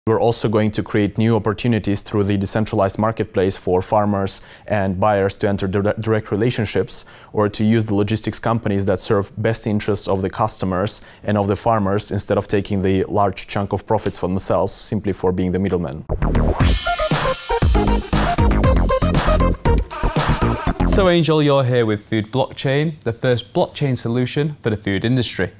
We're also going to create new opportunities through the decentralized marketplace for farmers and buyers to enter direct relationships, or to use the logistics companies that serve best interests of the customers and of the farmers, instead of taking the large chunk of profits for themselves simply for being the middleman. So Angel, you're here with FoodBlockchain, the first blockchain solution for the food industry.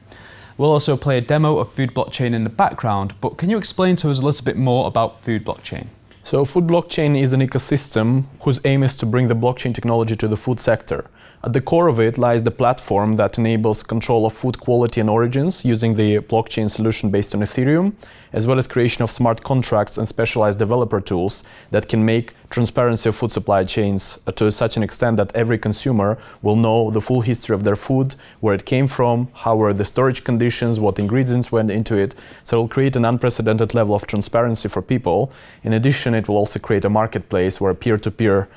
We'll also play a demo of FoodBlockchain in the background, but can you explain to us a little bit more about FoodBlockchain? So FoodBlockchain is an ecosystem whose aim is to bring the blockchain technology to the food sector. At the core of it lies the platform that enables control of food quality and origins using the blockchain solution based on Ethereum, as well as creation of smart contracts and specialized developer tools that can make transparency of food supply chains to such an extent that every consumer will know the full history of their food, where it came from, how were the storage conditions, what ingredients went into it. So it will create an unprecedented level of transparency for people. In addition, it will also create a marketplace where peer-to-peer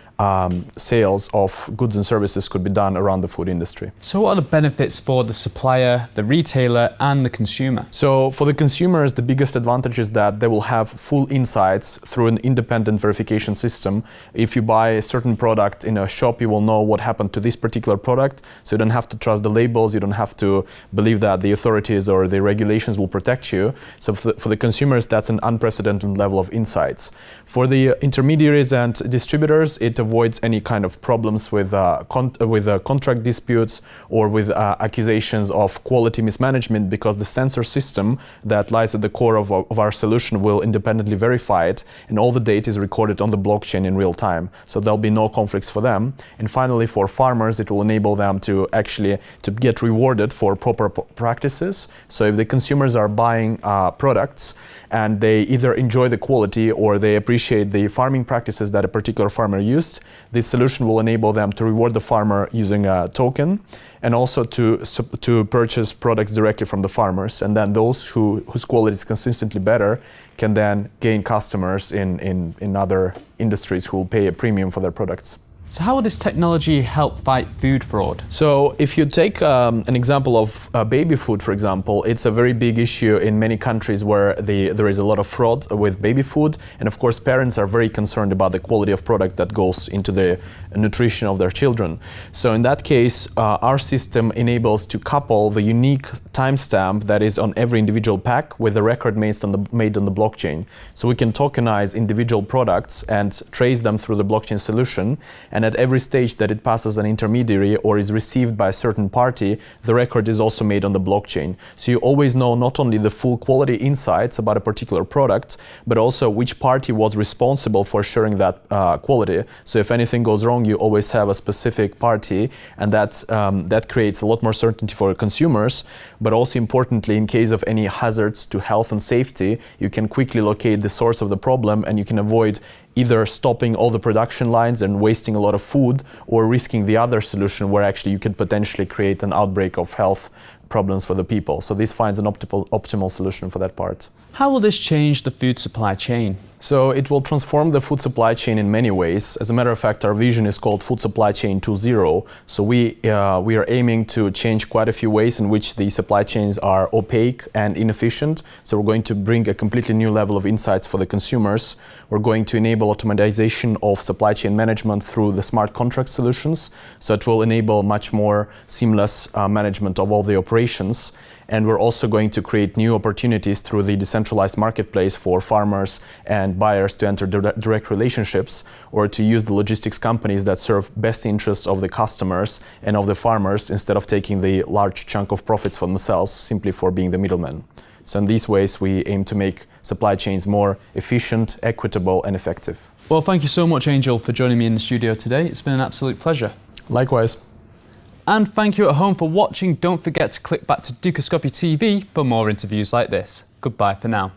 sales of goods and services could be done around the food industry. So what are the benefits for the supplier, the retailer and the consumer? So for the consumers, the biggest advantage is that they will have full insights through an independent verification system. If you buy a certain product in a shop, you will know what happened to this particular product, so you don't have to trust the labels, you don't have to believe that the authorities or the regulations will protect you. So for the consumers, that's an unprecedented level of insights. For the intermediaries and distributors, it avoids any kind of problems with contract disputes or with accusations of quality mismanagement, because the sensor system that lies at the core of our solution will independently verify it, and all the data is recorded on the blockchain in real time. So there'll be no conflicts for them. And finally, for farmers, it will enable them to get rewarded for proper practices. So if the consumers are buying products and they either enjoy the quality or they appreciate the farming practices that a particular farmer used, this solution will enable them to reward the farmer using a token, and also to purchase products directly from the farmers. And then those whose quality is consistently better can then gain customers in other industries who will pay a premium for their products. So how will this technology help fight food fraud? So if you take an example of baby food, for example, it's a very big issue in many countries where there is a lot of fraud with baby food. And of course, parents are very concerned about the quality of product that goes into the nutrition of their children. So in that case, our system enables to couple the unique timestamp that is on every individual pack with the record made on the blockchain. So we can tokenize individual products and trace them through the blockchain solution. And at every stage that it passes an intermediary or is received by a certain party, the record is also made on the blockchain. So you always know not only the full quality insights about a particular product, but also which party was responsible for sharing that quality. So if anything goes wrong, you always have a specific party, and that creates a lot more certainty for consumers. But also importantly, in case of any hazards to health and safety, you can quickly locate the source of the problem, and you can avoid either stopping all the production lines and wasting a lot of food, or risking the other solution where actually you could potentially create an outbreak of health problems for the people. So this finds an optimal solution for that part. How will this change the food supply chain? So it will transform the food supply chain in many ways. As a matter of fact, our vision is called Food Supply Chain 2.0. So we are aiming to change quite a few ways in which the supply chains are opaque and inefficient. So we're going to bring a completely new level of insights for the consumers. We're going to enable automatization of supply chain management through the smart contract solutions. So it will enable much more seamless management of all the operations. And we're also going to create new opportunities through the decentralized marketplace for farmers and buyers to enter direct relationships, or to use the logistics companies that serve best interests of the customers and of the farmers, instead of taking the large chunk of profits for themselves simply for being the middleman. So in these ways, we aim to make supply chains more efficient, equitable and effective. Well, thank you so much, Angel, for joining me in the studio today. It's been an absolute pleasure. Likewise. And thank you at home for watching. Don't forget to click back to Dukascopy TV for more interviews like this. Goodbye for now.